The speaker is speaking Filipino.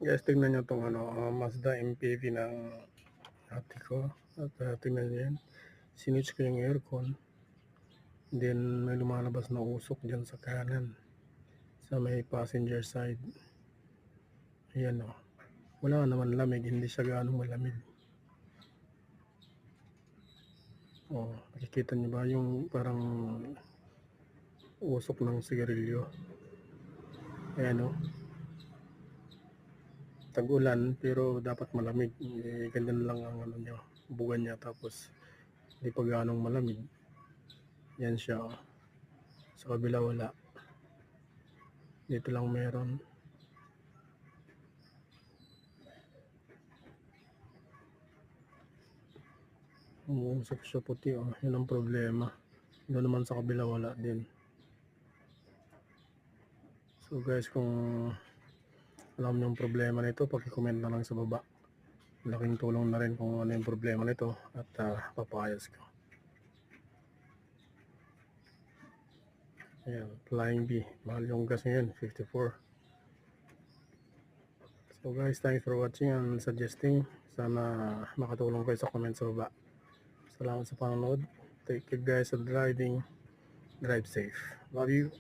Guys, tingnan nyo itong Mazda MPV ng ate ko. At tingnan nyo yan. Sinitch ko yung aircon. Then may lumalabas na usok dyan sa kanan. Sa may passenger side. Ayan o. Wala naman lamig. Hindi siya gaano malamig. Nakikita nyo ba yung parang usok ng sigarilyo? Ayan o. Tag-ulan pero dapat malamig. Ganyan lang ang nyo, bugan niya, tapos hindi pa ganong malamig. Yan siya. Sa kabila wala. Dito lang meron. Umuusok siya puti Yun ang problema. Doon naman sa kabila wala din. So guys, kung alam niyo yung problema nito, paki-comment na lang sa baba. Laking tulong na rin kung ano yung problema nito at papayos ko. Ayan, Flying B. Mahal yung gas ngayon, 54. So guys, thanks for watching and suggesting. Sana makatulong kayo sa comment sa baba. Salamat sa panonood. Take care guys at driving. Drive safe. Love you.